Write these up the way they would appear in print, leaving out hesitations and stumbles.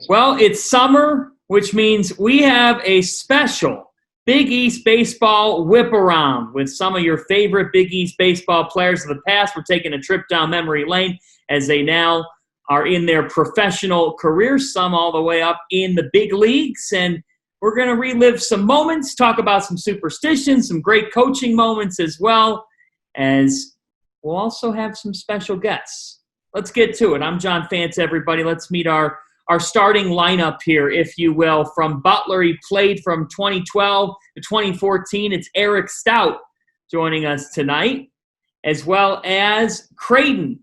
Well, it's summer, which means we have a special Big East baseball whip around with some of your favorite Big East baseball players of the past. We're taking a trip down memory lane as they now are in their professional careers, some all the way up in the big leagues. And we're going to relive some moments, talk about some superstitions, some great coaching moments, as well as we'll also have some special guests. Let's get to it. I'm John Fanta, everybody. Let's meet our starting lineup here, if you will. From Butler, he played from 2012 to 2014. It's Eric Stout joining us tonight, as well as Creighton,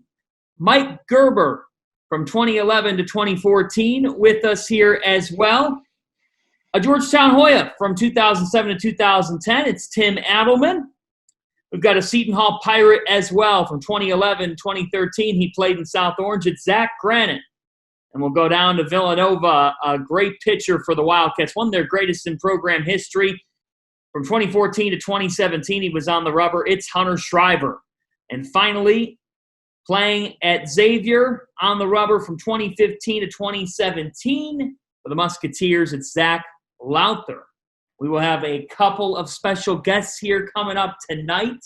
Mike Gerber from 2011 to 2014 with us here as well. A Georgetown Hoya from 2007 to 2010. It's Tim Adelman. We've got a Seton Hall Pirate as well from 2011 to 2013. He played in South Orange. It's Zach Granite. And we'll go down to Villanova, a great pitcher for the Wildcats, one of their greatest in program history. From 2014 to 2017, he was on the rubber. It's Hunter Shriver. And finally, playing at Xavier on the rubber from 2015 to 2017 for the Musketeers, it's Zach Lowther. We will have a couple of special guests here coming up tonight.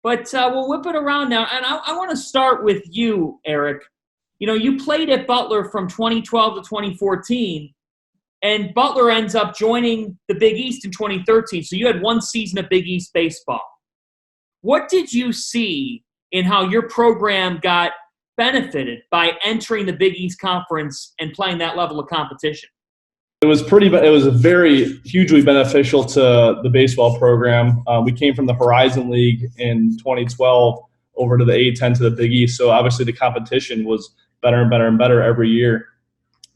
But we'll whip it around now. And I want to start with you, Eric. You know, you played at Butler from 2012 to 2014, and Butler ends up joining the Big East in 2013. So you had one season of Big East baseball. What did you see in how your program got benefited by entering the Big East Conference and playing that level of competition? It was very hugely beneficial to the baseball program. We came from the Horizon League in 2012 over to the A-10 to the Big East. So obviously the competition was better and better and better every year.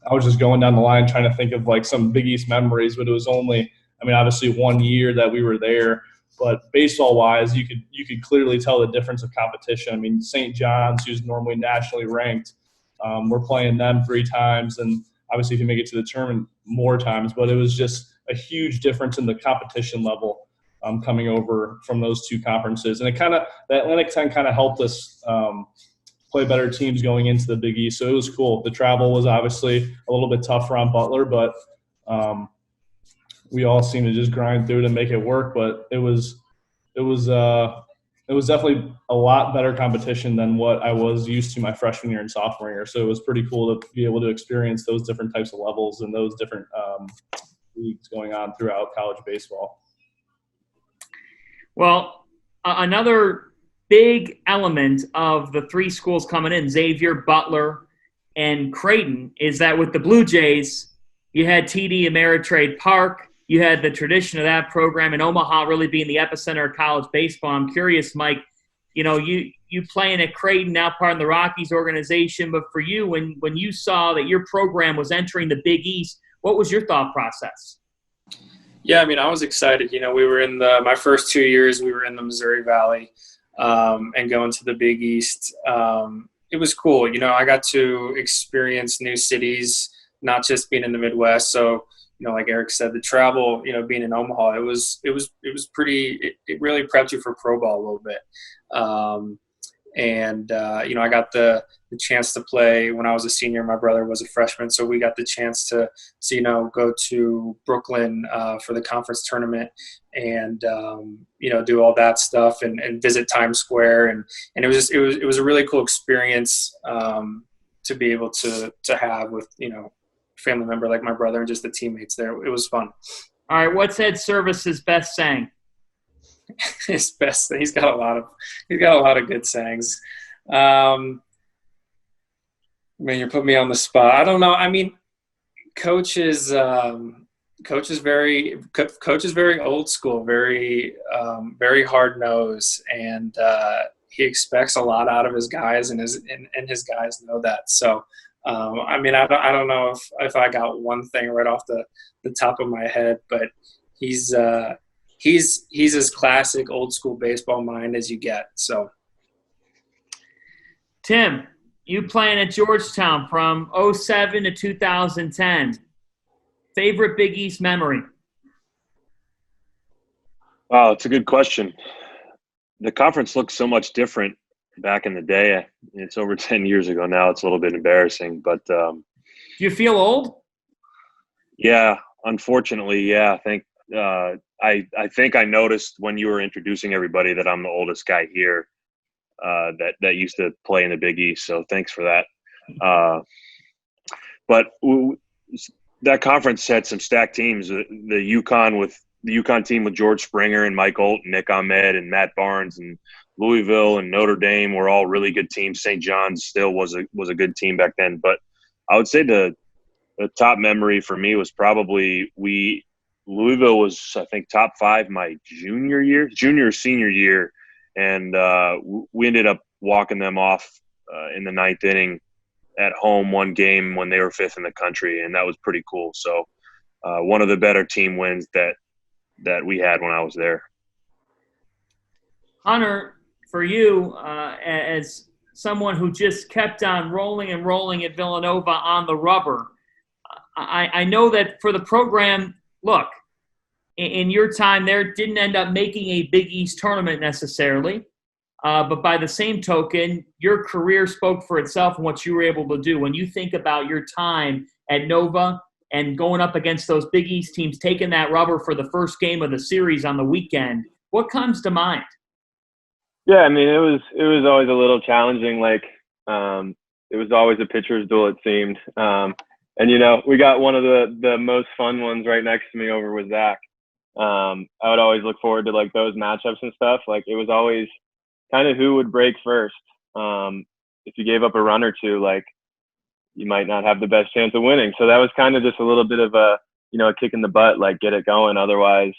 I was just going down the line trying to think of like some Big East memories, but it was only, obviously 1 year that we were there. But baseball-wise, you could clearly tell the difference of competition. St. John's, who's normally nationally ranked, we're playing them 3 times, and obviously if you make it to the tournament more times. But it was just a huge difference in the competition level coming over from those 2 conferences. And the Atlantic 10 kind of helped us play better teams going into the Big East. So it was cool. The travel was obviously a little bit tougher on Butler, but we all seemed to just grind through it and make it work. But it was definitely a lot better competition than what I was used to my freshman year and sophomore year. So it was pretty cool to be able to experience those different types of levels and those different leagues going on throughout college baseball. Well, another big element of the 3 schools coming in, Xavier, Butler, and Creighton, is that with the Blue Jays, you had TD Ameritrade Park. You had the tradition of that program in Omaha really being the epicenter of college baseball. I'm curious, Mike, you playing at Creighton, now part of the Rockies organization, but for you, when you saw that your program was entering the Big East, what was your thought process? Yeah, I was excited. We were in my first 2 years, we were in the Missouri Valley and going to the Big East. It was cool. I got to experience new cities, not just being in the Midwest. So, like Eric said, the travel, being in Omaha, it was pretty, it really prepped you for pro ball a little bit. I got the chance to play when I was a senior. My brother was a freshman, so we got the chance to go to Brooklyn for the conference tournament and do all that stuff and visit Times Square, and it was a really cool experience to be able to have with family member like my brother and just the teammates there. It was fun. All right, what's Ed Service's best saying? His best. He's got a lot of good sayings. Man, you're putting me on the spot. I don't know. Coach is very old school, very hard nosed, and he expects a lot out of his guys, and his guys know that. So, I don't know if I got one thing right off the top of my head, but he's as classic old school baseball mind as you get. So, Tim, you playing at Georgetown from 2007 to 2010. Favorite Big East memory? Wow, it's a good question. The conference looks so much different back in the day. It's over 10 years ago now. It's a little bit embarrassing, but do you feel old? Yeah, unfortunately, yeah. I think I noticed when you were introducing everybody that I'm the oldest guy here that used to play in the Big East. So thanks for that. But that conference had some stacked teams. The UConn team with George Springer and Mike Olt and Nick Ahmed and Matt Barnes, and Louisville and Notre Dame were all really good teams. St. John's still was a good team back then. But I would say the top memory for me was probably Louisville was, I think, top 5 my junior or senior year, and we ended up walking them off in the 9th inning at home one game when they were 5th in the country, and that was pretty cool. So one of the better team wins that we had when I was there. Hunter, for you, as someone who just kept on rolling and rolling at Villanova on the rubber, I know that for the program, look, in your time there, didn't end up making a Big East tournament necessarily. But by the same token, your career spoke for itself and what you were able to do. When you think about your time at Nova and going up against those Big East teams, taking that rubber for the first game of the series on the weekend, what comes to mind? Yeah, I mean, it was always a little challenging. Like, it was always a pitcher's duel, it seemed. And, we got one of the most fun ones right next to me over with Zach. I would always look forward to, like, those matchups and stuff. Like, it was always kind of who would break first. If you gave up a run or two, like, you might not have the best chance of winning. So that was kind of just a little bit of a kick in the butt, like, get it going. Otherwise,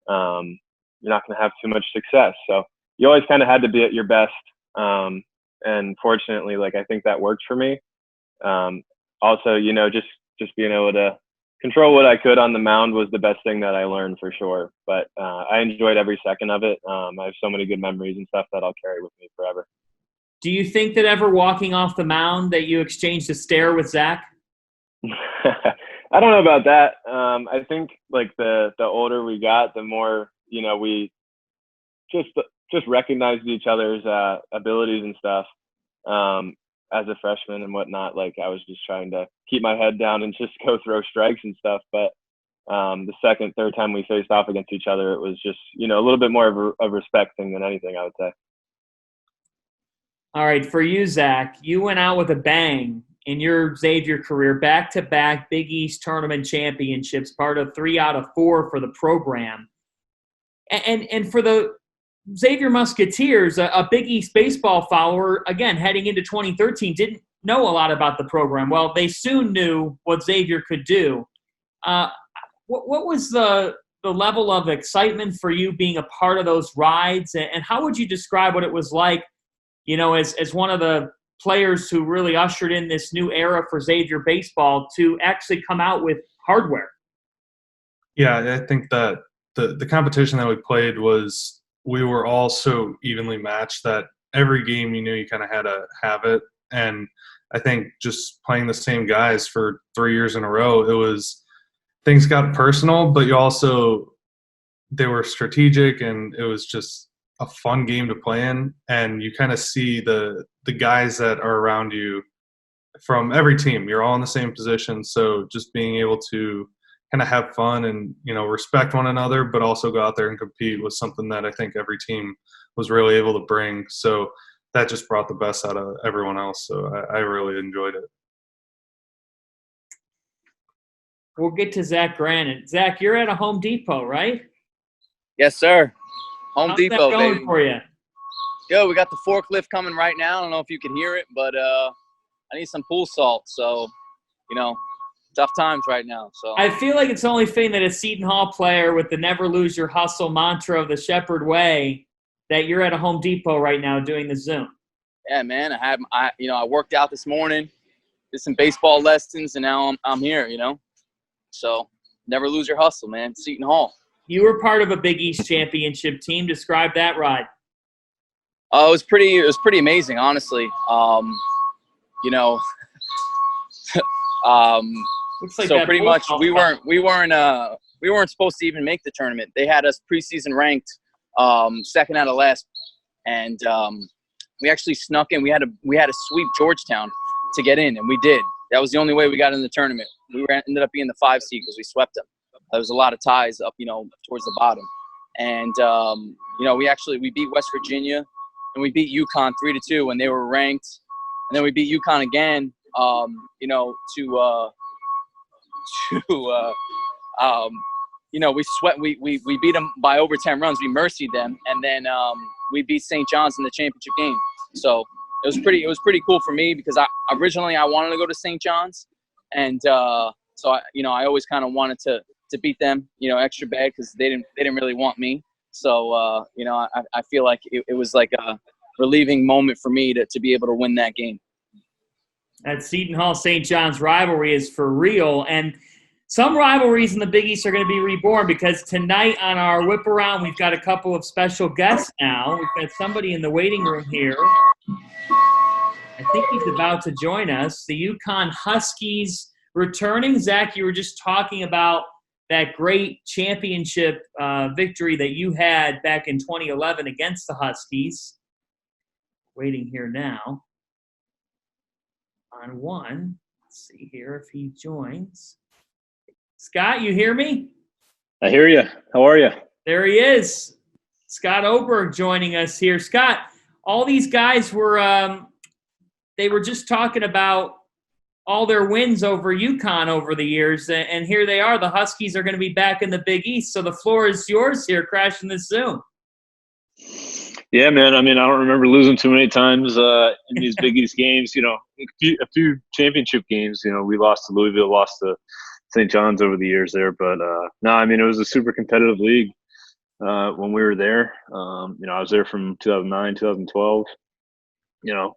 you're not going to have too much success. So you always kind of had to be at your best. And fortunately, like, I think that worked for me. Also, just being able to control what I could on the mound was the best thing that I learned for sure. But I enjoyed every second of it. I have so many good memories and stuff that I'll carry with me forever. Do you think that ever walking off the mound that you exchanged a stare with Zach? I don't know about that. I think, like, the older we got, the more, we just recognized each other's abilities and stuff. As a freshman and whatnot, like, I was just trying to keep my head down and just go throw strikes and stuff. But the second, third time we faced off against each other, it was just, a little bit more of a respect thing than anything, I would say. All right, for you, Zach, you went out with a bang in your Xavier career, back-to-back Big East tournament championships, part of 3 out of 4 for the program. And for the Xavier Musketeers, a Big East baseball follower, again, heading into 2013, didn't know a lot about the program. Well, they soon knew what Xavier could do. What was the level of excitement for you being a part of those rides, and how would you describe what it was like, as one of the players who really ushered in this new era for Xavier baseball to actually come out with hardware? Yeah, I think that the competition that we played was – we were all so evenly matched that every game you kind of had to have it. And I think just playing the same guys for 3 years in a row, things got personal, but they were strategic, and it was just a fun game to play in. And you kind of see the guys that are around you from every team. You're all in the same position. So just being able to kind of have fun and, respect one another, but also go out there and compete was something that I think every team was really able to bring. So that just brought the best out of everyone else. So I really enjoyed it. We'll get to Zach Granite. Zach, you're at a Home Depot, right? Yes, sir. Home How's Depot, that going baby. for you? Yo, we got the forklift coming right now. I don't know if you can hear it, but I need some pool salt. So, tough times right now. So I feel like it's only fitting that a Seton Hall player with the never lose your hustle mantra of the Shepherd Way, that you're at a Home Depot right now doing the Zoom. Yeah, man. I worked out this morning, did some baseball lessons, and now I'm here, So never lose your hustle, man. Seton Hall. You were part of a Big East championship team. Describe that ride. It was pretty amazing, honestly. Looks like So pretty much we weren't supposed to even make the tournament. They had us preseason ranked second out of last, and we actually snuck in. We had to sweep Georgetown to get in, and we did. that was the only way we got in the tournament. We ended up being the 5 seed because we swept them. There was a lot of ties up, towards the bottom. And, we beat West Virginia and we beat UConn 3-2 when they were ranked. And then we beat UConn again, we beat them by over 10 runs. We mercied them. And then we beat St. John's in the championship game. So it was pretty cool for me because I originally wanted to go to St. John's. And so I always kind of wanted to beat them, extra bad because they didn't really want me. So, I feel like it was like a relieving moment for me to be able to win that game. That Seton Hall-St. John's rivalry is for real. And some rivalries in the Big East are going to be reborn because tonight on our whip around, we've got a couple of special guests now. We've got somebody in the waiting room here. I think he's about to join us. The UConn Huskies returning. Zach, you were just talking about that great championship victory that you had back in 2011 against the Huskies. Waiting here now on one. Let's see here if he joins. Scott, you hear me? I hear you. How are you? There he is. Scott Oberg joining us here. Scott, all these guys were they were just talking about all their wins over UConn over the years, and here they are. The Huskies are going to be back in the Big East, so the floor is yours here, crashing this Zoom. Yeah, man. I mean, I don't remember losing too many times in these Big East games. A few championship games. We lost to Louisville, lost to St. John's over the years there. But, no, I mean, it was a super competitive league when we were there. I was there from 2009, 2012.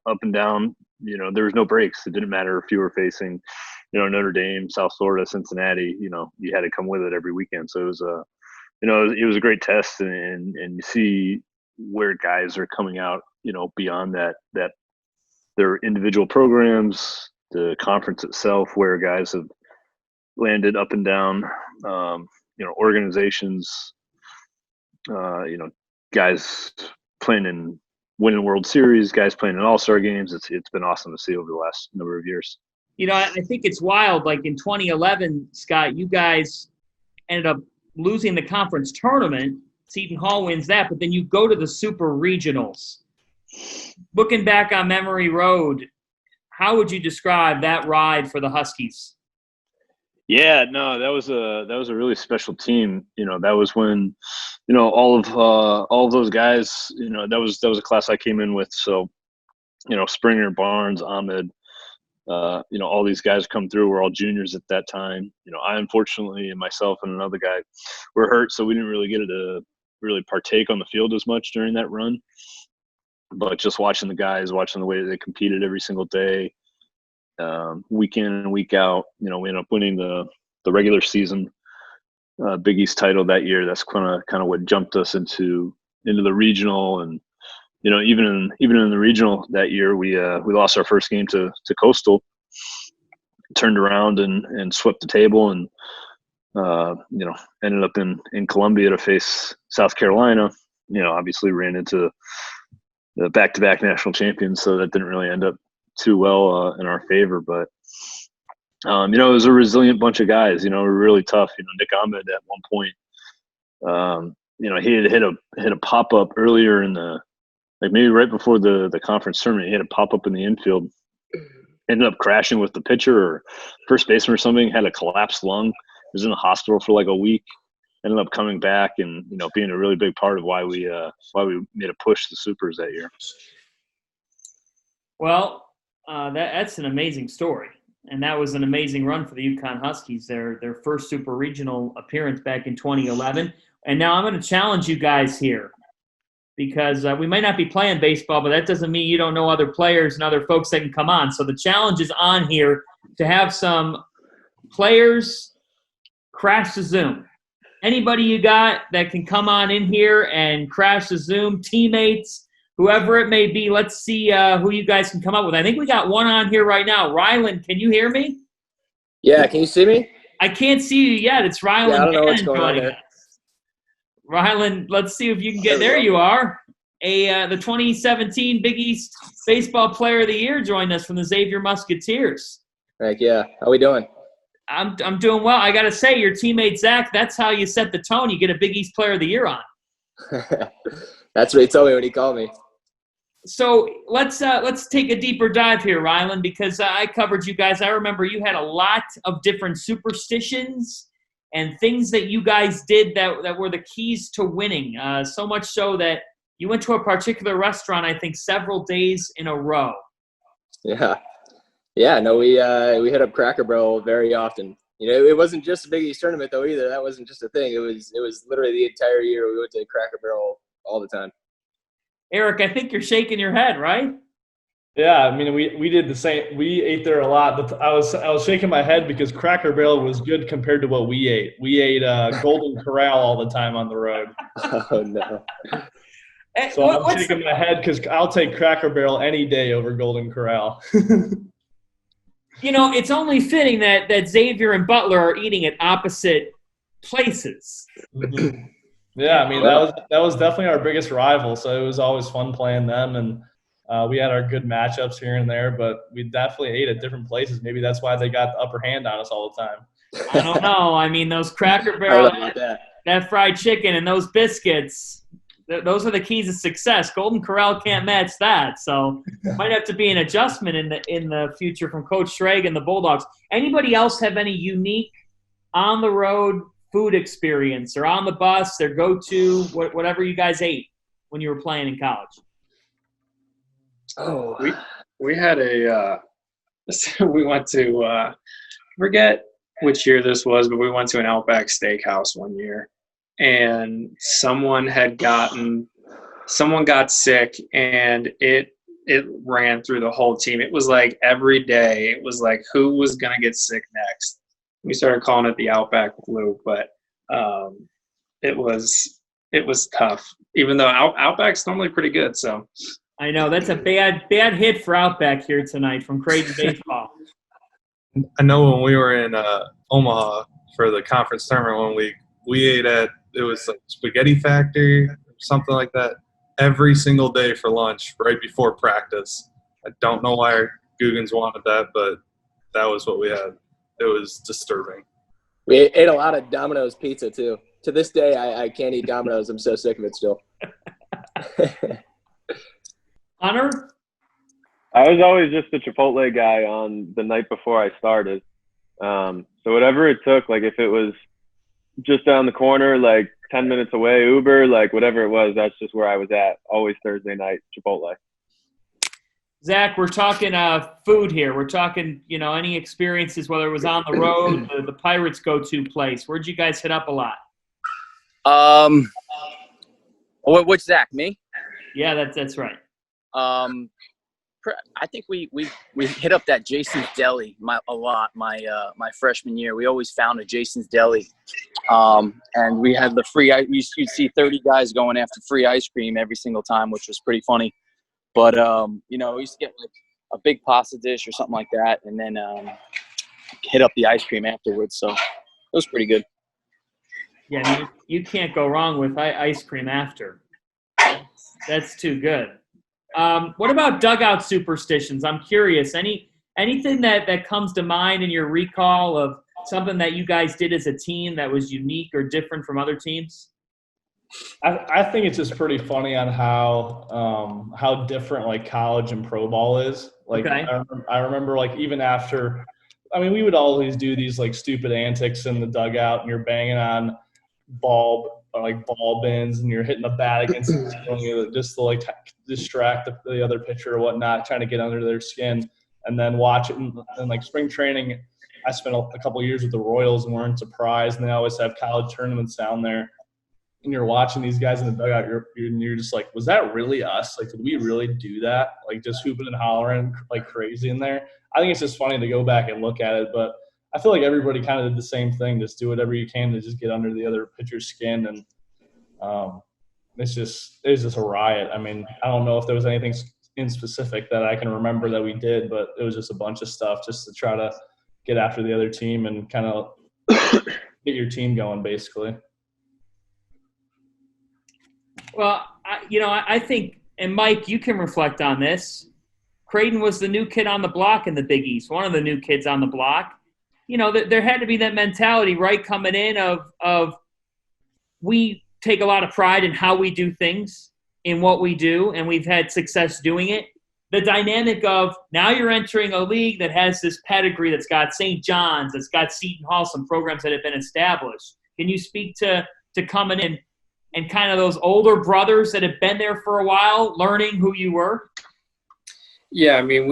Up and down. There was no breaks. It didn't matter if you were facing, Notre Dame, South Florida, Cincinnati. You had to come with it every weekend. So it was it was a great test, and you see where guys are coming out, beyond that their individual programs, the conference itself, where guys have landed up and down, organizations, guys playing in winning World Series, guys playing in All-Star games. It's been awesome to see over the last number of years. I think it's wild. Like in 2011, Scott, you guys ended up losing the conference tournament. Seton Hall wins that, but then you go to the Super Regionals. Looking back on memory road, how would you describe that ride for the Huskies? Yeah, no, that was a really special team. That was when, all of those guys, that was a class I came in with. So, Springer, Barnes, Ahmed, all these guys come through. We're all juniors at that time. I unfortunately, and myself and another guy were hurt, so we didn't really get to really partake on the field as much during that run. But just watching the guys, watching the way they competed every single day, week in and week out, we ended up winning the regular season Big East title that year. That's kind of what jumped us into the regional. And even in the regional that year, we lost our first game to Coastal, turned around and swept the table, and ended up in Columbia to face South Carolina. Obviously ran into the back-to-back national champions, so that didn't really end up too well in our favor. But it was a resilient bunch of guys. Were really tough. Nick Ahmed at one point, he had hit a pop-up earlier in maybe right before the conference tournament. He had a pop-up in the infield, ended up crashing with the pitcher or first baseman or something, had a collapsed lung, was in the hospital for like a week, ended up coming back and, being a really big part of why we made a push to the Supers that year. Well, that's an amazing story. And that was an amazing run for the UConn Huskies, their first Super Regional appearance back in 2011. And now I'm going to challenge you guys here because we might not be playing baseball, but that doesn't mean you don't know other players and other folks that can come on. So the challenge is on here to have some players crash the Zoom. Anybody you got that can come on in here and crash the Zoom, teammates, whoever it may be. Let's see who you guys can come up with. I think we got one on here right now. Rylan, can you hear me? Yeah, can you see me? I can't see you yet. It's Rylan. Yeah, I don't know what's going on there. Rylan, let's see if you can get there. You are. The 2017 Big East Baseball Player of the Year joined us from the Xavier Musketeers. Heck yeah. How we doing? I'm doing well. I got to say, your teammate Zach, that's how you set the tone. You get a Big East Player of the Year on. That's what he told me when he called me. So let's take a deeper dive here, Rylan, because I covered you guys. I remember you had a lot of different superstitions and things that you guys did that were the keys to winning. So much so that you went to a particular restaurant, I think, several days in a row. Yeah. Yeah, no, we hit up Cracker Barrel very often. You know, it wasn't just a Big East tournament though either. That wasn't just a thing. It was literally the entire year we went to Cracker Barrel all the time. Eric, I think you're shaking your head, right? Yeah, I mean, we did the same. We ate there a lot, but I was shaking my head because Cracker Barrel was good compared to what we ate. We ate Golden Corral all the time on the road. Oh no! So I'm shaking my head because I'll take Cracker Barrel any day over Golden Corral. You know, it's only fitting that Xavier and Butler are eating at opposite places. Mm-hmm. Yeah, I mean that was definitely our biggest rival, so it was always fun playing them, and we had our good matchups here and there, but we definitely ate at different places. Maybe that's why they got the upper hand on us all the time. I don't know. I mean, those Cracker Barrel, that fried chicken, and those biscuits. Those are the keys of success. Golden Corral can't match that, so might have to be an adjustment in the future from Coach Schrag and the Bulldogs. Anybody else have any unique on the road food experience or on the bus, their go-to, whatever you guys ate when you were playing in college? Oh, we had we went to forget which year this was, but we went to an Outback Steakhouse one year. And someone got sick, and it ran through the whole team. It was like every day, it was like who was going to get sick next. We started calling it the Outback flu, but it was tough, even though Outback's normally pretty good. So I know that's a bad hit for Outback here tonight from Creighton Baseball. I know when we were in Omaha for the conference tournament 1 week, we ate at, it was like Spaghetti Factory or something like that, every single day for lunch right before practice. I don't know why our Googans wanted that, but that was what we had. It was disturbing. We ate a lot of Domino's pizza too. To this day, I can't eat Domino's. I'm so sick of it still. Hunter? I was always just the Chipotle guy on the night before I started. So whatever it took, like if it was just down the corner, like 10 minutes away, Uber, like whatever it was, that's just where I was at. Always Thursday night, Chipotle. Zach, we're talking food here. We're talking, any experiences, whether it was on the road, the Pirates' go-to place. Where'd you guys hit up a lot? Which Zach? Me? Yeah, that's right. I think we hit up that Jason's Deli a lot. My freshman year, we always found a Jason's Deli, and we had the free. You'd see 30 guys going after free ice cream every single time, which was pretty funny. But we used to get like a big pasta dish or something like that, and then hit up the ice cream afterwards. So it was pretty good. Yeah, you can't go wrong with ice cream after. That's too good. What about dugout superstitions? I'm curious. Anything that comes to mind in your recall of something that you guys did as a team that was unique or different from other teams? I think it's just pretty funny on how different like college and pro ball is. Like okay. I remember like even after, I mean, we would always do these like stupid antics in the dugout, and you're banging on ball bins, and you're hitting the bat against the ceiling just to like distract the other pitcher or whatnot, trying to get under their skin, and then watch it. And like spring training, I spent a couple of years with the Royals and weren't surprised. And they always have college tournaments down there. And you're watching these guys in the dugout, you're just like, was that really us? Like, did we really do that? Like, just hooping and hollering like crazy in there. I think it's just funny to go back and look at it, but I feel like everybody kind of did the same thing. Just do whatever you can to just get under the other pitcher's skin, and it was just a riot. I mean, I don't know if there was anything in specific that I can remember that we did, but it was just a bunch of stuff just to try to get after the other team and kind of get your team going, basically. Well, I think, and Mike, you can reflect on this. Creighton was the new kid on the block in the Big East, one of the new kids on the block. There had to be that mentality, right, coming in of we take a lot of pride in how we do things, in what we do, and we've had success doing it. The dynamic of now you're entering a league that has this pedigree, that's got St. John's, that's got Seton Hall, some programs that have been established. Can you speak to coming in and kind of those older brothers that have been there for a while, learning who you were? Yeah, I mean,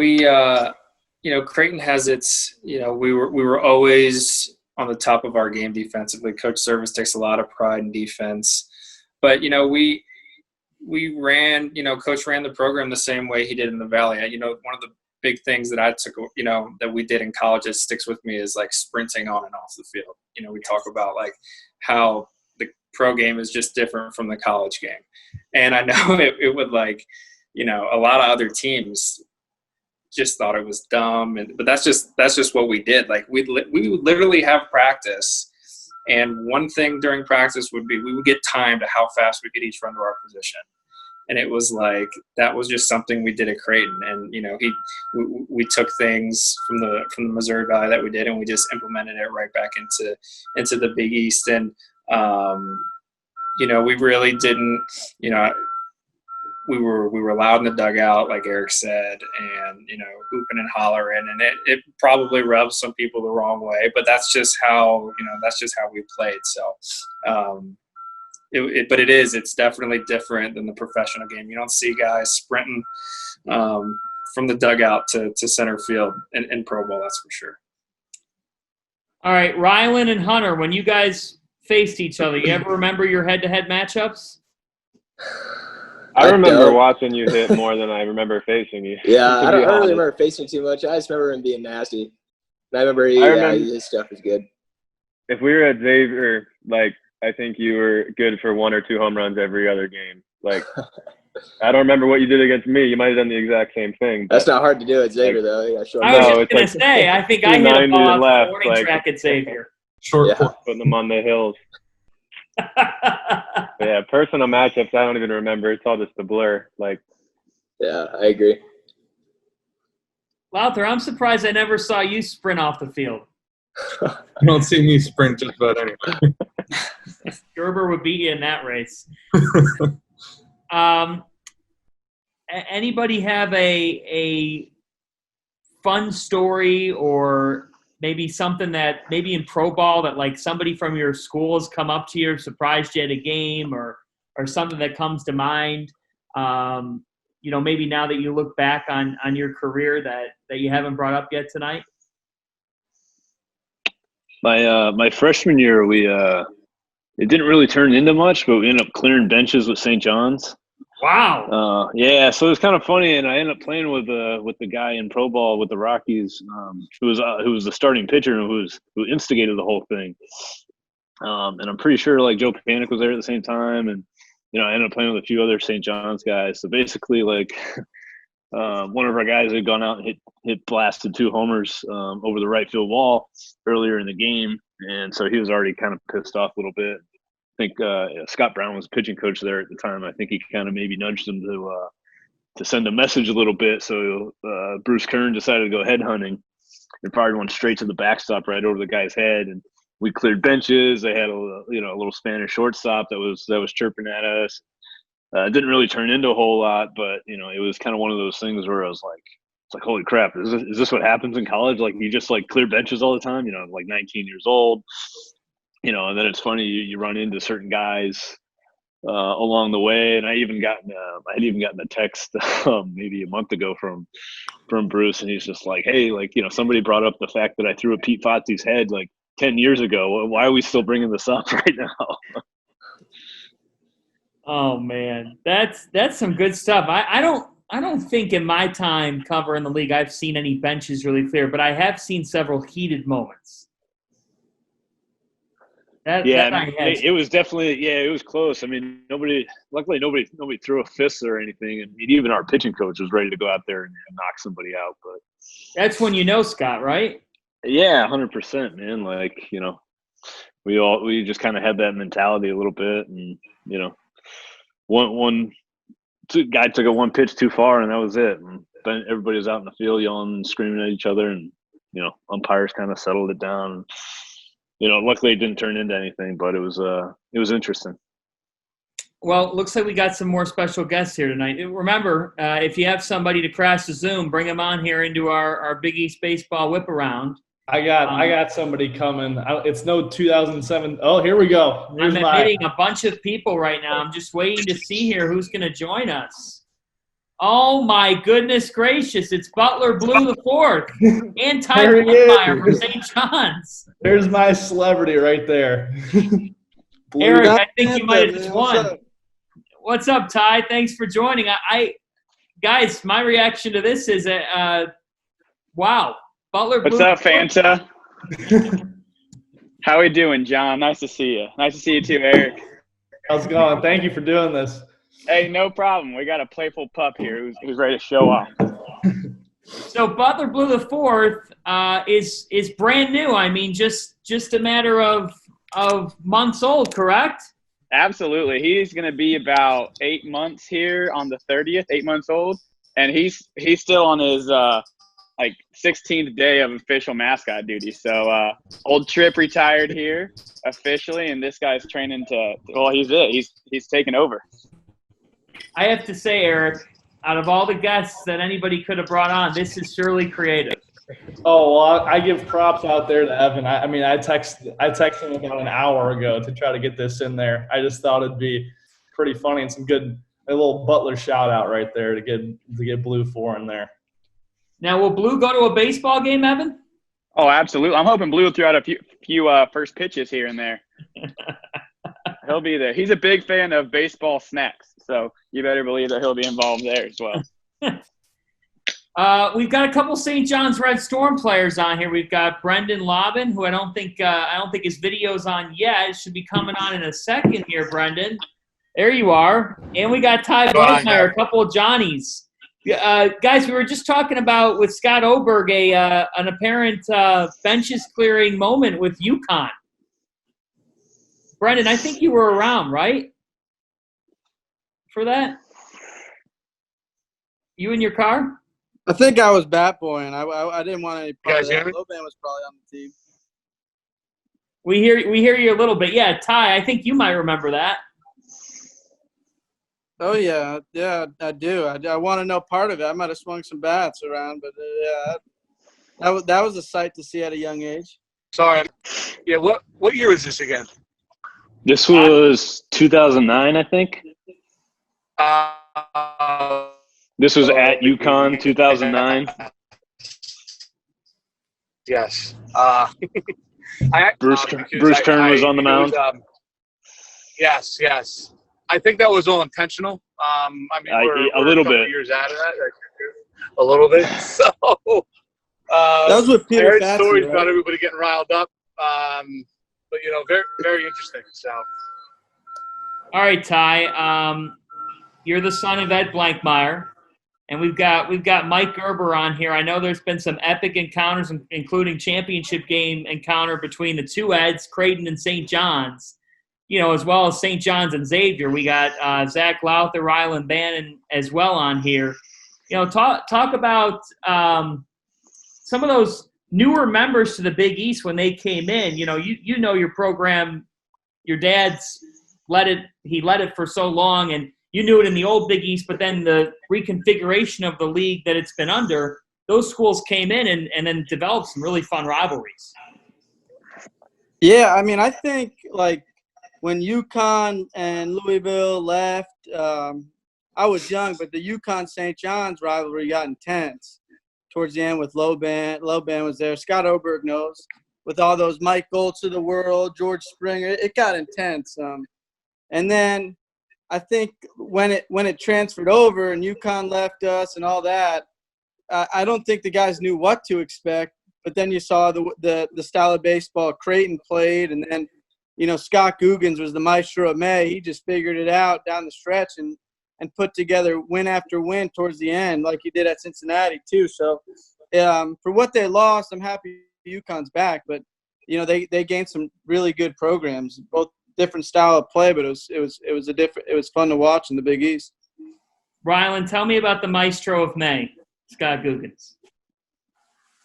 Creighton has its, we were always on the top of our game defensively. Coach Service takes a lot of pride in defense. But, we ran, Coach ran the program the same way he did in the Valley. One of the big things that I took, that we did in college that sticks with me is like sprinting on and off the field. We talk about like how the pro game is just different from the college game. And I know it would like, a lot of other teams just thought it was dumb. But that's just what we did. Like we would literally have practice. And one thing during practice would be we would get timed to how fast we could each run to our position. And it was like that was just something we did at Creighton. And, we took things from the Missouri Valley that we did and we just implemented it right back into the Big East. And, we really didn't, we were loud in the dugout, like Eric said, and, hooping and hollering. And it probably rubs some people the wrong way, but that's just how we played. So, it's definitely different than the professional game. You don't see guys sprinting from the dugout to center field in pro ball, that's for sure. All right, Rylan and Hunter, when you guys faced each other, you ever remember your head-to-head matchups? I remember watching you hit more than I remember facing you. Yeah, I don't really remember facing too much. I just remember him being nasty. And I remember his stuff was good. If we were at Xavier, I think you were good for 1 or 2 home runs every other game. I don't remember what you did against me. You might have done the exact same thing. That's not hard to do at Xavier, though. Yeah, sure. I was just going to say, I think I hit a ball off the warning track at Xavier. Short putting them on the hills. Yeah, personal matchups, I don't even remember. It's all just a blur. Yeah, I agree. Lowther, I'm surprised I never saw you sprint off the field. You don't see me sprint just about anywhere. Gerber would beat you in that race. Anybody have a fun story or maybe something that maybe in pro ball that like somebody from your school has come up to you or surprised you at a game or something that comes to mind? Maybe now that you look back on your career that you haven't brought up yet tonight? My freshman year, it didn't really turn into much, but we ended up clearing benches with St. John's. Wow. Yeah, so it was kind of funny, and I ended up playing with the guy in pro ball with the Rockies, who was the starting pitcher and who instigated the whole thing. And I'm pretty sure Joe Panic was there at the same time, and I ended up playing with a few other St. John's guys. So basically, one of our guys had gone out and hit blasted 2 homers over the right field wall earlier in the game, and so he was already kind of pissed off a little bit. I think Scott Brown was pitching coach there at the time. I think he kind of maybe nudged him to send a message a little bit. So Bruce Kern decided to go headhunting and fired one straight to the backstop right over the guy's head. And we cleared benches. They had a little Spanish shortstop that was chirping at us. It didn't really turn into a whole lot, but it was kind of one of those things where I was like, it's like, holy crap, is this what happens in college? You just clear benches all the time, 19 years old. And then it's funny, you run into certain guys along the way. And I had even gotten a text maybe a month ago from Bruce, and he's just like, hey, somebody brought up the fact that I threw at Pete Fotzi's head 10 years ago. Why are we still bringing this up right now? Oh man, that's some good stuff. I don't think in my time covering the league I've seen any benches really clear, but I have seen several heated moments. It was definitely, it was close. I mean, luckily nobody threw a fist or anything. And even our pitching coach was ready to go out there and knock somebody out. But that's when Scott, right? Yeah, 100%, man. We just kind of had that mentality a little bit. And, one guy took one pitch too far and that was it. And then everybody was out in the field yelling and screaming at each other, and umpires kind of settled it down. Luckily it didn't turn into anything, but it was interesting. Well, looks like we got some more special guests here tonight. Remember, if you have somebody to crash the Zoom, bring them on here into our Big East baseball whip around. I got somebody coming. It's no 2007. Oh, here we go. I'm admitting a bunch of people right now. I'm just waiting to see here who's going to join us. Oh, my goodness gracious. It's Butler Blue the Fourth and Ty Blankmeyer from St. John's. There's my celebrity right there. Eric, I think you might have just won. What's up, Ty? Thanks for joining. Guys, my reaction to this is, wow. Butler Blue. What's up, Fanta? How we doing, John? Nice to see you. Nice to see you too, Eric. How's it going? Thank you for doing this. Hey, no problem. We got a playful pup here who's ready to show off. So Butler Blue the Fourth is brand new. I mean, just a matter of months old, correct? Absolutely. He's going to be about 8 months here on the 30th, 8 months old, and he's still on his 16th day of official mascot duty. So old Trip retired here officially, and this guy's training he's taking over. I have to say, Eric, out of all the guests that anybody could have brought on, this is surely creative. Oh, well, I give props out there to Evan. I texted him about an hour ago to try to get this in there. I just thought it'd be pretty funny and a little Butler shout out right there to get Blue 4 in there. Now, will Blue go to a baseball game, Evan? Oh, absolutely. I'm hoping Blue will throw out a few first pitches here and there. He'll be there. He's a big fan of baseball snacks, so you better believe that he'll be involved there as well. We've got a couple St. John's Red Storm players on here. We've got Brendan Lobbin, who I don't think his video's on yet. It should be coming on in a second here, Brendan. There you are. And we got Ty Blankmeyer, a couple of Johnnies. Guys, we were just talking about with Scott Oberg an apparent benches clearing moment with UConn. Brendan, I think you were around, right? For that? You in your car? I think I was bat boy, and I didn't want any part of that. Loban was probably on the team. We hear you a little bit. Yeah, Ty, I think you might remember that. Oh, yeah, I do. I want to know part of it. I might have swung some bats around, but that was a sight to see at a young age. Sorry. Yeah, what year was this again? This was 2009, I think. This was at UConn, 2009. Yes. Bruce Kern was on the mound. Yes. I think that was all intentional. We're a little bit. Years out of that, a little bit. So that was with Peter. I heard Fatsi, stories right? about everybody getting riled up, but very, very interesting. So. All right, Ty. You're the son of Ed Blankmeyer, and we've got Mike Gerber on here. I know there's been some epic encounters, including championship game encounter between the two Eds, Creighton and St. John's. As well as St. John's and Xavier. We got Zach Lowther, Rylan Bannon as well on here. Talk about some of those newer members to the Big East when they came in. Your program, your dad's led it for so long, and you knew it in the old Big East, but then the reconfiguration of the league that it's been under, those schools came in and then developed some really fun rivalries. Yeah, I think when UConn and Louisville left, I was young, but the UConn-St. John's rivalry got intense towards the end with Loban. Loban was there. Scott Oberg knows. With all those Mike Goltz of the world, George Springer, it got intense. And then I think when it transferred over and UConn left us and all that, I don't think the guys knew what to expect. But then you saw the style of baseball Creighton played, and then Scott Guggens was the maestro of May. He just figured it out down the stretch and put together win after win towards the end, like he did at Cincinnati too. So for what they lost, I'm happy UConn's back. But they gained some really good programs, both different style of play. But it was fun to watch in the Big East. Rylan, tell me about the maestro of May. Scott Googans.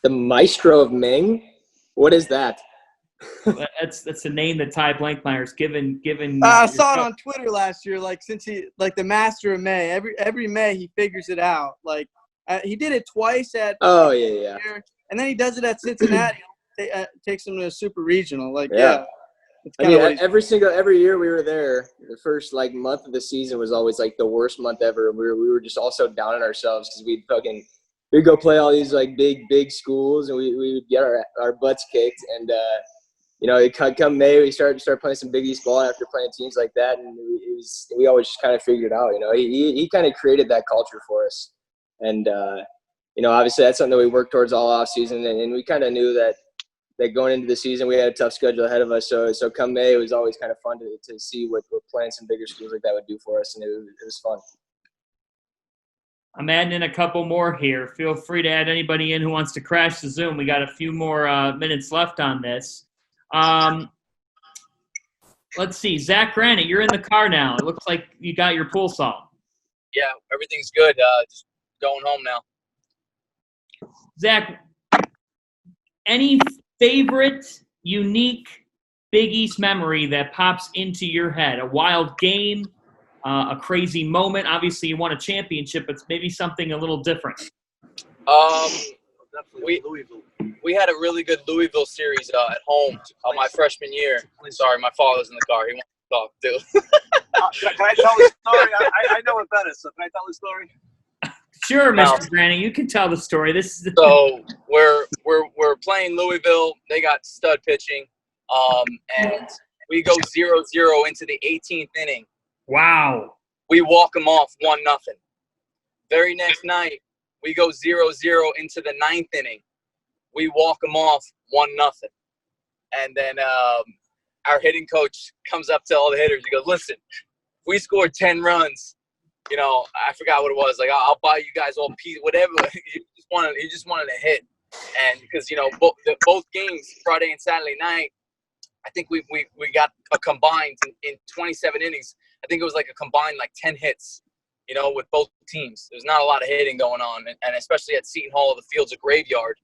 The Maestro of Ming? What is that? That's the name that Ty Blankmeyer's given. I saw it on Twitter last year. Like since he the Master of May. Every May he figures it out. Like he did it twice at. Oh yeah. And then he does it at Cincinnati. Takes him to a super regional. Like yeah. I mean, every year we were there, the first like month of the season was always like the worst month ever. We were just all so down on ourselves because we'd go play all these like big schools and we would get our butts kicked. And come May we start playing some Big East ball after playing teams like that, and we always just kind of figured it out. He kind of created that culture for us, and obviously that's something that we worked towards all off season, and we kind of knew that going into the season we had a tough schedule ahead of us. So come May it was always kind of fun to see what playing some bigger schools like that would do for us, and it was fun. I'm adding in a couple more here. Feel free to add anybody in who wants to crash the Zoom. We got a few more minutes left on this. Let's see. Zach Granite, you're in the car now. It looks like you got your pool salt. Yeah, everything's good. Just going home now. Zach, any favorite, unique Big East memory that pops into your head? A wild game, a crazy moment? Obviously, you won a championship, but maybe something a little different. We had a really good Louisville series at home my freshman year. Sorry, my father's in the car. He wants to talk too. Can I tell the story? I know it better, so can I tell the story? Sure, Mr. Granny, you can tell the story. So we're playing Louisville. They got stud pitching, and we go 0-0 into the 18th inning. Wow. We walk them off 1-0. Very next night, we go 0-0 into the 9th inning. We walk them off 1-0. And then our hitting coach comes up to all the hitters. He goes, "Listen, if we scored 10 runs, I forgot what it was. Like, I'll buy you guys all pizza, whatever." He just wanted to hit. And because, both games, Friday and Saturday night, I think we got a combined in 27 innings. I think it was like a combined like 10 hits, with both teams. There's not a lot of hitting going on. And especially at Seton Hall, the field's a graveyard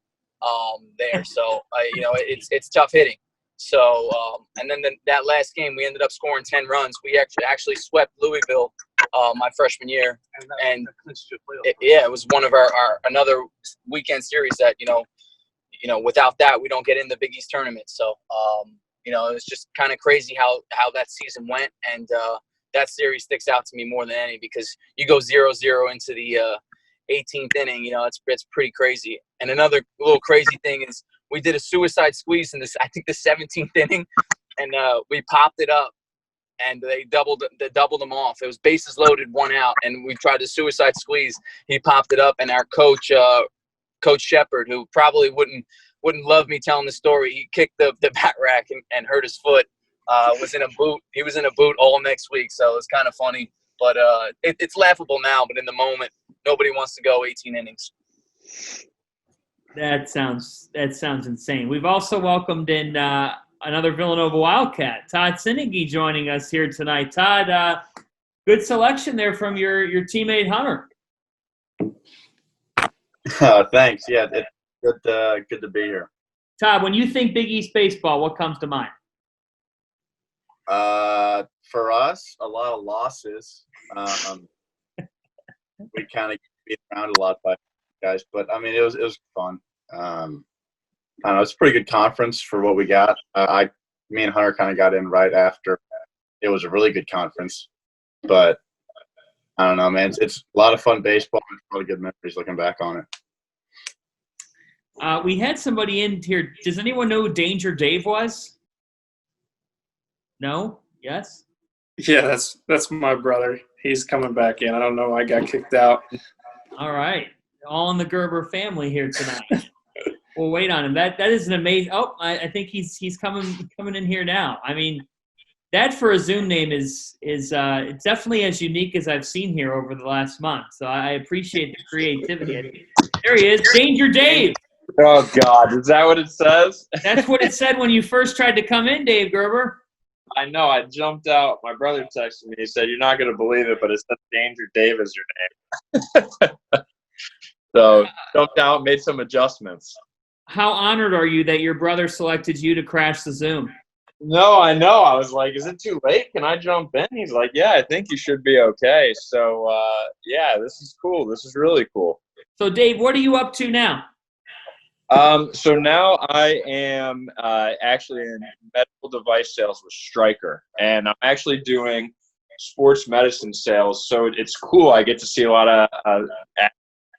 there. So, it's tough hitting. So, and then that last game, we ended up scoring 10 runs. We actually swept Louisville my freshman year. And it was one of our another weekend series that, without that, we don't get in the Big East tournament. So, it was just kind of crazy how that season went. And that series sticks out to me more than any because you go 0-0 into the 18th inning, it's pretty crazy. And another little crazy thing is we did a suicide squeeze in this, I think the 17th inning, and we popped it up, and they doubled them off. It was bases loaded, 1 out, and we tried to suicide squeeze. He popped it up, and our coach, Coach Shepard, who probably wouldn't love me telling the story, he kicked the bat rack and hurt his foot. Was in a boot. He was in a boot all next week, so it's kind of funny. But it's laughable now, but in the moment, nobody wants to go 18 innings. That sounds insane. We've also welcomed in another Villanova Wildcat, Todd Sinigi, joining us here tonight. Todd, good selection there from your teammate Hunter. Thanks. Yeah, it's good to be here. Todd, when you think Big East baseball, what comes to mind? For us, a lot of losses. We kind of get around a lot by guys, but I mean, it was fun. I don't know, it's a pretty good conference for what we got. Me and Hunter kind of got in right after. It was a really good conference, but I don't know, man. It's a lot of fun baseball. It's a lot of good memories looking back on it. We had somebody in here. Does anyone know who Danger Dave was? No? Yes? Yeah, that's my brother. He's coming back in. I don't know. I got kicked out. All right. All in the Gerber family here tonight. We'll wait on him. That is an amazing. Oh, I think he's coming in here now. I mean, that for a Zoom name is it's definitely as unique as I've seen here over the last month. So I appreciate the creativity. There he is, Danger Dave. Oh God, is that what it says? That's what it said when you first tried to come in, Dave Gerber. I know. I jumped out. My brother texted me. He said, "You're not going to believe it, but it says Danger Dave is your name." So jumped out, made some adjustments. How honored are you that your brother selected you to crash the Zoom? No, I know. I was like, is it too late? Can I jump in? He's like, yeah, I think you should be okay. So, yeah, this is cool. This is really cool. So, Dave, what are you up to now? So now I am actually in medical device sales with Stryker, and I'm actually doing sports medicine sales. So it's cool. I get to see a lot of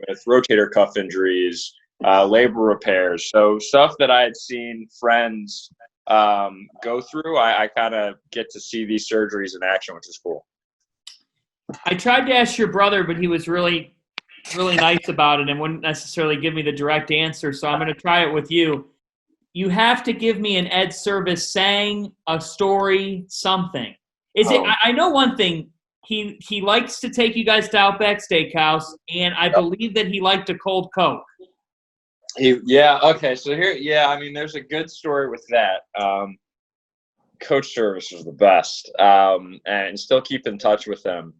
with rotator cuff injuries, labor repairs. So stuff that I had seen friends go through, I kind of get to see these surgeries in action, which is cool. I tried to ask your brother, but he was really nice about it and wouldn't necessarily give me the direct answer. So I'm going to try it with you. You have to give me an Ed Service saying, a story, something. Is it? I know one thing. He likes to take you guys to Outback Steakhouse, and I believe that he liked a cold Coke. Yeah. Okay. So here, I mean, there's a good story with that. Coach Service was the best, and still keep in touch with them.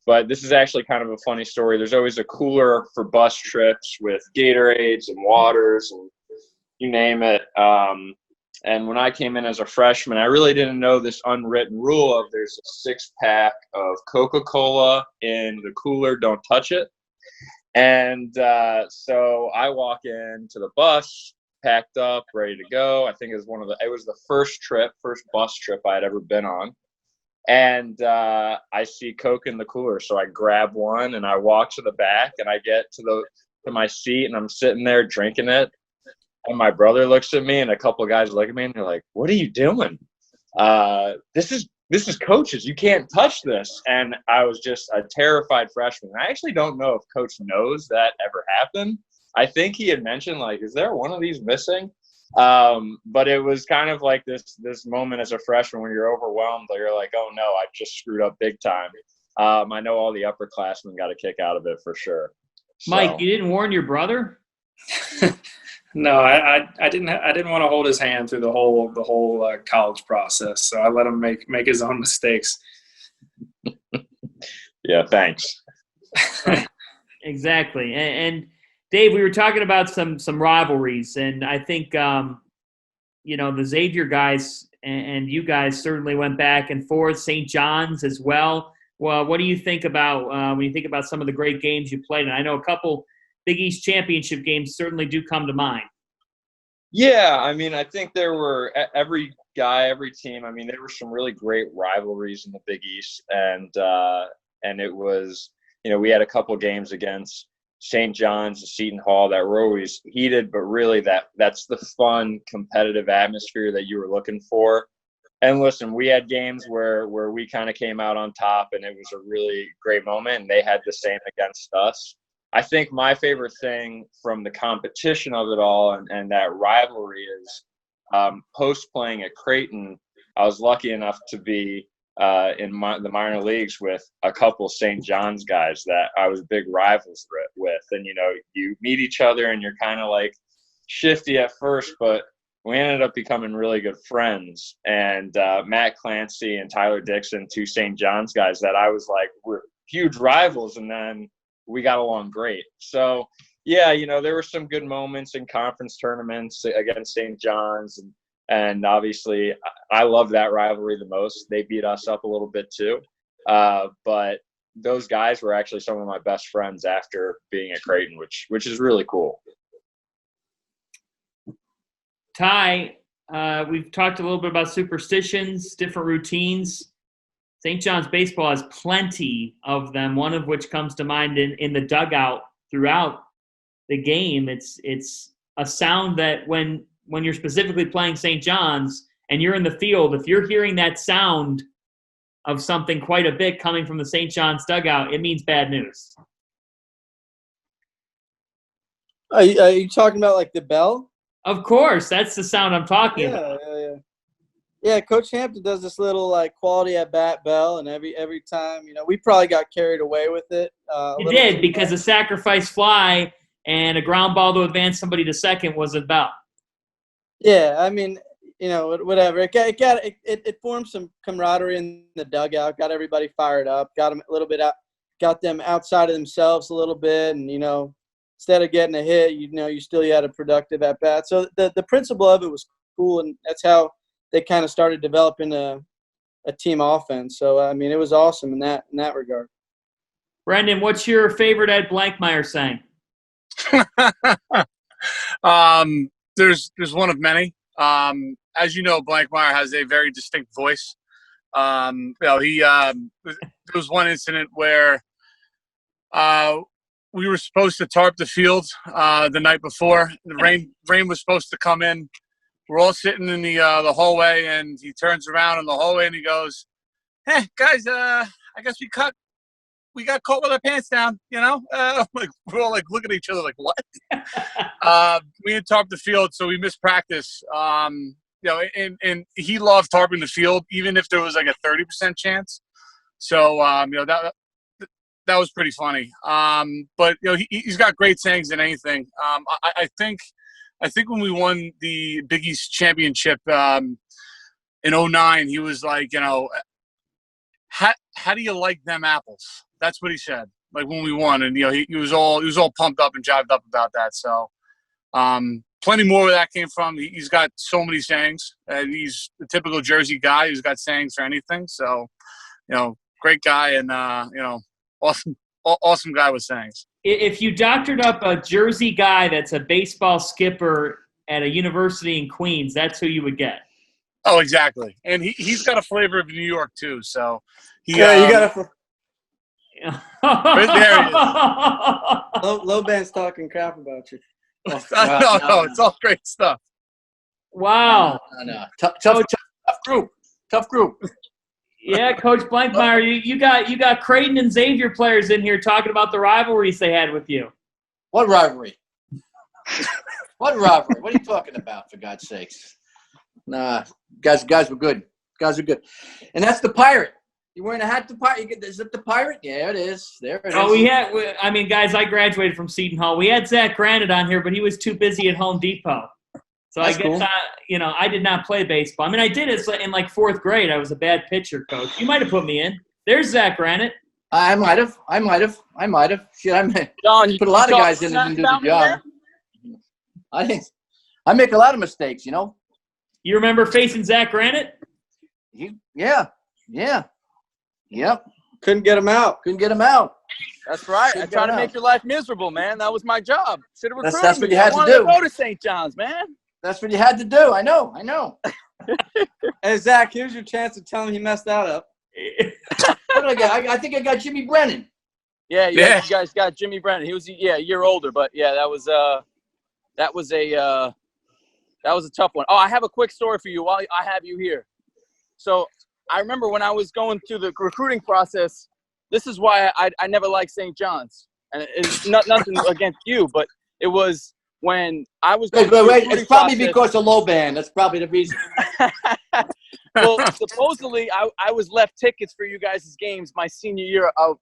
But this is actually kind of a funny story. There's always a cooler for bus trips with Gatorades and waters and you name it. And when I came in as a freshman, I really didn't know this unwritten rule of there's a 6-pack of Coca-Cola in the cooler, don't touch it. And so I walk into the bus, packed up, ready to go. I think it was the first bus trip I had ever been on. And I see Coke in the cooler, so I grab one and I walk to the back and I get to my seat and I'm sitting there drinking it. And my brother looks at me and a couple of guys look at me and they're like, "What are you doing? This is Coach's. You can't touch this." And I was just a terrified freshman. I actually don't know if Coach knows that ever happened. I think he had mentioned, like, is there one of these missing? But it was kind of like this moment as a freshman when you're overwhelmed. You're like, oh no, I just screwed up big time. I know all the upperclassmen got a kick out of it for sure. Mike, you didn't warn your brother? No, I didn't want to hold his hand through the whole college process. So I let him make his own mistakes. Yeah, thanks. Exactly. And Dave, we were talking about some rivalries, and I think the Xavier guys and you guys certainly went back and forth. St. John's as well. Well, what do you think about when you think about some of the great games you played? And I know a couple Big East championship games certainly do come to mind. Yeah, I mean, I think there were every team. I mean, there were some really great rivalries in the Big East, and it was, we had a couple games against St. John's and Seton Hall that were always heated, but really that's the fun, competitive atmosphere that you were looking for. And listen, we had games where we kind of came out on top, and it was a really great moment, and they had the same against us. I think my favorite thing from the competition of it all and that rivalry is post playing at Creighton, I was lucky enough to be in the minor leagues with a couple St. John's guys that I was big rivals with. And, you meet each other and you're kind of like shifty at first, but we ended up becoming really good friends. And Matt Clancy and Tyler Dixon, two St. John's guys that I was like, we're huge rivals. And then we got along great. So, yeah, there were some good moments in conference tournaments against St. John's. And obviously, I love that rivalry the most. They beat us up a little bit too. But those guys were actually some of my best friends after being at Creighton, which is really cool. Ty, we've talked a little bit about superstitions, different routines. St. John's baseball has plenty of them, one of which comes to mind in the dugout throughout the game. It's a sound that when you're specifically playing St. John's and you're in the field, if you're hearing that sound of something quite a bit coming from the St. John's dugout, it means bad news. Are you talking about like the bell? Of course, that's the sound I'm talking about. Yeah, Coach Hampton does this little like quality at bat bell, and every time, we probably got carried away with it. You did, because a sacrifice fly and a ground ball to advance somebody to second was a bell. Yeah, I mean, whatever. It formed some camaraderie in the dugout, got everybody fired up, got them a little bit out, got them outside of themselves a little bit, and instead of getting a hit, you still had a productive at bat. So the principle of it was cool, and that's how they kind of started developing a team offense. So I mean, it was awesome in that regard. Brendan, what's your favorite Ed Blankmeyer saying? There's one of many. As you know, Blankmeyer has a very distinct voice. There was one incident where we were supposed to tarp the field the night before. The rain was supposed to come in. We're all sitting in the hallway, and he turns around in the hallway and he goes, "Hey guys, I guess we got caught with our pants down, you know." Like we're all like looking at each other like, "What?" We had tarped the field, so we missed practice. And he loved tarping the field, even if there was like a 30% chance. So that was pretty funny. But he's got great sayings in anything. I think when we won the Big East championship in 2009, he was like, how do you like them apples? That's what he said. Like when we won, and he was all pumped up and jived up about that. So plenty more where that came from. He's got so many sayings. He's the typical Jersey guy who's got sayings for anything. So great guy, and awesome guy with sayings. If you doctored up a Jersey guy that's a baseball skipper at a university in Queens, that's who you would get. Oh, exactly. And he's got a flavor of New York too. So you got to. Right there he is. Low band's talking crap about you. No, it's all great stuff. Wow. No. Tough group. Yeah, Coach Blankmeyer, you got Creighton and Xavier players in here talking about the rivalries they had with you. What rivalry? What rivalry? What are you talking about, for God's sakes? Nah, guys were good. Guys were good. And that's the Pirate. You wearing a hat to Pirate? Is it the Pirate? Yeah, it is. There it is. Guys, I graduated from Seton Hall. We had Zach Granite on here, but he was too busy at Home Depot. So that's cool. I did not play baseball. I mean, I did it in like fourth grade. I was a bad pitcher, Coach. You might have put me in. There's Zach Granite. I might have. Shit, I put a lot of guys in and didn't do the job. I make a lot of mistakes, You remember facing Zach Granite? Yeah. Yep. Couldn't get him out. That's right. I tried to make your life miserable, man. That was my job. Should have recruited That's what you had to do. I wanted to go to St. John's, man. That's what you had to do. I know. Hey, Zach, here's your chance to tell him he messed that up. What did I get? I think I got Jimmy Brennan. Yeah, you guys got Jimmy Brennan. He was a year older, but yeah, that was a tough one. Oh, I have a quick story for you while I have you here. So I remember when I was going through the recruiting process, this is why I never liked St. John's. And it's nothing against you, but it was when I was going through the recruiting It's probably process, because of low band. That's probably the reason. Well, supposedly I was left tickets for you guys' games my senior year or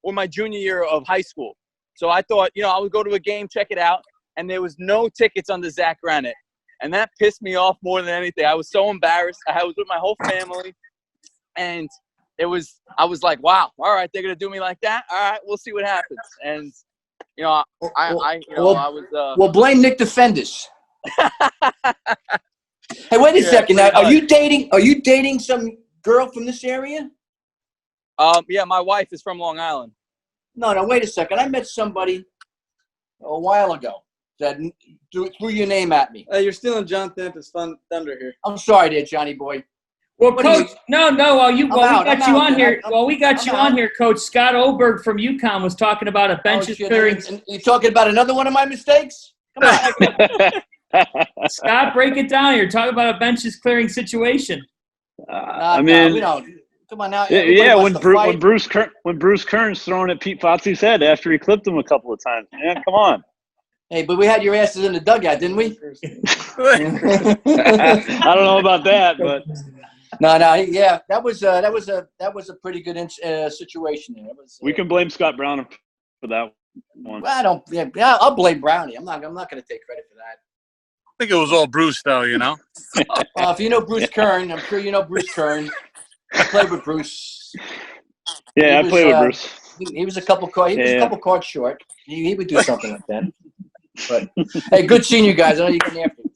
my junior year of high school. So I thought, I would go to a game, check it out, and there was no tickets on the Zach Granite. And that pissed me off more than anything. I was so embarrassed. I was with my whole family. And I was like, wow, all right, they're going to do me like that? All right, we'll see what happens. And, I was... Well, blame Nick Defendis. Hey, wait a second. Now, are you dating some girl from this area? Yeah, my wife is from Long Island. No, wait a second. I met somebody a while ago that threw your name at me. You're stealing John Thamp's thunder here. I'm sorry there, Johnny boy. Well, Coach, we got you on here, Coach. Scott Oberg from UConn was talking about a benches clearing. You talking about another one of my mistakes? Come on. Scott, break it down. You're talking about a benches clearing situation. Come on now. Yeah, when Bruce Kearns throwing at Pete Fotzi's head after he clipped him a couple of times. Yeah, come on. Hey, but we had your asses in the dugout, didn't we? I don't know about that, but yeah, that was a pretty good situation there. We can blame Scott Brown for that one. Well, I'll blame Brownie. I'm not going to take credit for that. I think it was all Bruce, though. If you know Bruce Kern, I'm sure you know Bruce Kern. I played with Bruce. Yeah, I played with Bruce. He was a couple cards short. He would do something like that. But hey, good seeing you guys. I know you're getting after it.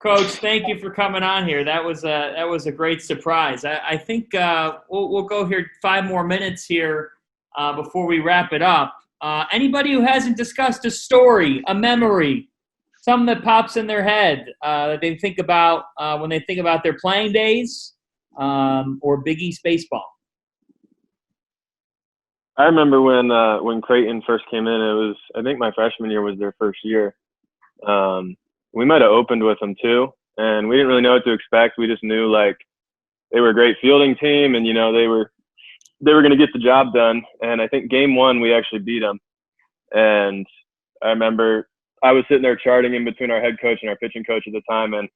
Coach, thank you for coming on here. That was a great surprise. I think we'll go here 5 more minutes here before we wrap it up. Anybody who hasn't discussed a story, a memory, something that pops in their head that they think about when they think about their playing days or Big East baseball. I remember when Creighton first came in. It was, I think my freshman year was their first year. We might have opened with them too, and we didn't really know what to expect. We just knew like they were a great fielding team, and they were going to get the job done. And I think game 1 we actually beat them. And I remember I was sitting there charting in between our head coach and our pitching coach at the time, and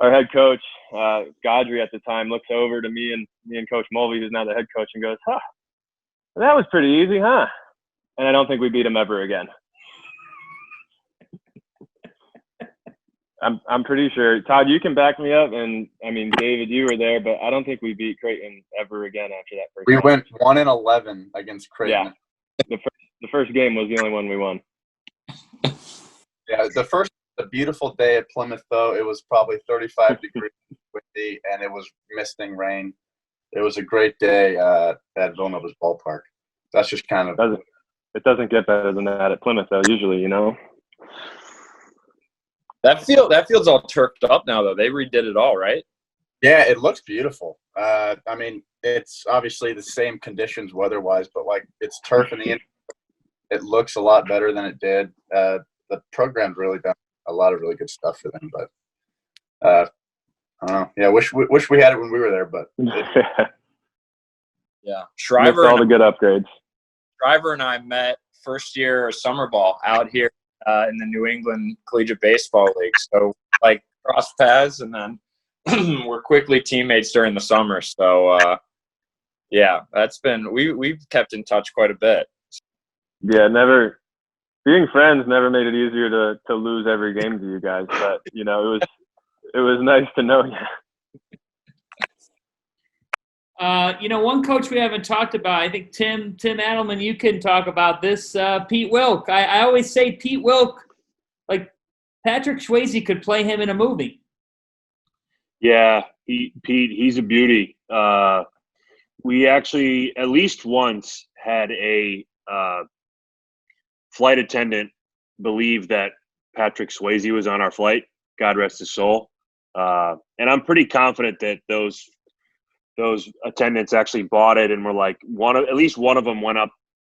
our head coach Gadri at the time looks over to me and Coach Mulvey, who's now the head coach, and goes, "Huh, that was pretty easy, huh?" And I don't think we beat him ever again. I'm pretty sure. Todd, you can back me up, and I mean, David, you were there, but I don't think we beat Creighton ever again after that first. We game. went 1-11 against Creighton. Yeah, the first game was the only one we won. Yeah, the beautiful day at Plymouth, though, it was probably 35 degrees windy, and it was misting rain. It was a great day at Villanova's ballpark. That's just kind of. It doesn't get better than that at Plymouth, though. Usually, That field's all turfed up now, though. They redid it all, right? Yeah, it looks beautiful. I mean, it's obviously the same conditions weather-wise, but like it's turf in the end. It looks a lot better than it did. The program's really done a lot of really good stuff for them, but I don't know. Yeah, wish we had it when we were there, but yeah. Shriver all the good upgrades. Shriver and I met first year of summer ball out here in the New England Collegiate Baseball League. So like cross paths, and then we're quickly teammates during the summer. So yeah, that's been we've kept in touch quite a bit. Yeah, being friends never made it easier to lose every game to you guys, but it was nice to know you. One coach we haven't talked about, I think Tim Adelman, you can talk about this, Pete Wilk. I always say Pete Wilk, like Patrick Swayze could play him in a movie. Yeah, Pete, he's a beauty. We actually at least once had a flight attendant believe that Patrick Swayze was on our flight. God rest his soul. And I'm pretty confident that those attendants actually bought it and were like at least one of them went up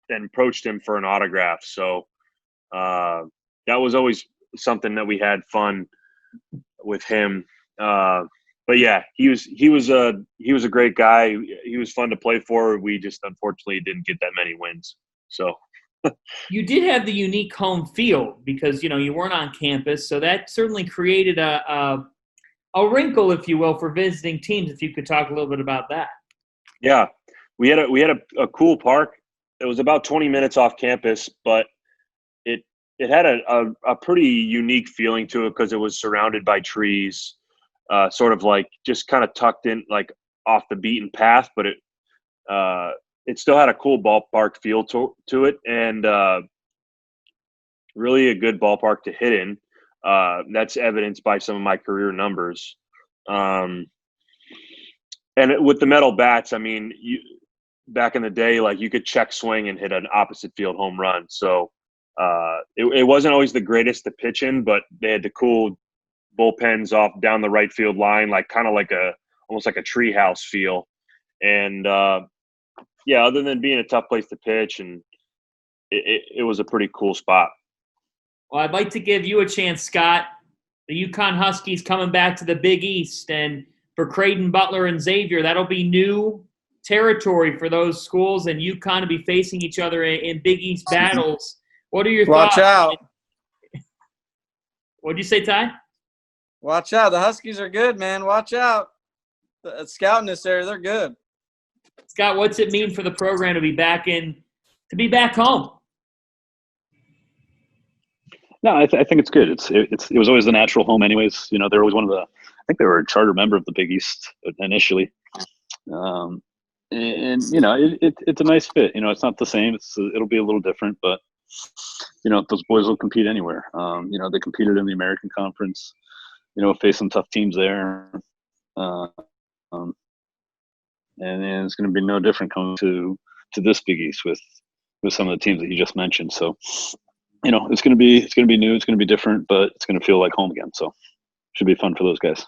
and approached him for an autograph. So that was always something that we had fun with him. But yeah, he was a great guy. He was fun to play for. We just unfortunately didn't get that many wins. So you did have the unique home field because you weren't on campus, so that certainly created a wrinkle, if you will, for visiting teams. If you could talk a little bit about that. Yeah, we had a cool park. It was about 20 minutes off campus, but it had a pretty unique feeling to it because it was surrounded by trees, sort of like just kind of tucked in, like off the beaten path. But it still had a cool ballpark feel to it, and really a good ballpark to hit in. That's evidenced by some of my career numbers. And with the metal bats, I mean, back in the day, like you could check swing and hit an opposite field home run. So it wasn't always the greatest to pitch in, but they had the cool bullpens off down the right field line, like kind of like almost like a tree house feel. And yeah, other than being a tough place to pitch, and it was a pretty cool spot. Well, I'd like to give you a chance, Scott. The UConn Huskies coming back to the Big East, and for Creighton, Butler, and Xavier, that'll be new territory for those schools, and UConn to be facing each other in Big East battles. What are your thoughts? Watch out. What'd you say, Ty? Watch out. The Huskies are good, man. Watch out. The scouting this area, they're good. Scott, what's it mean for the program to be back home? No, I think it's good. It was always the natural home, anyways. They're always I think they were a charter member of the Big East initially. and it's a nice fit. It's not the same. It'll be a little different, but those boys will compete anywhere. They competed in the American Conference. Faced some tough teams there, and it's going to be no different coming to this Big East with some of the teams that you just mentioned. So, it's going to be new. It's going to be different, but it's going to feel like home again. So, should be fun for those guys.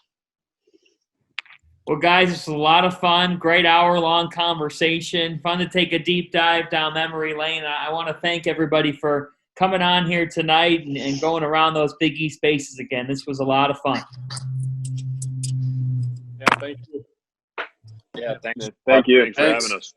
Well, guys, it's a lot of fun. Great hour-long conversation. Fun to take a deep dive down memory lane. I want to thank everybody for coming on here tonight and going around those Big East spaces again. This was a lot of fun. Yeah, thank you. Yeah, thanks. Thank you for having us.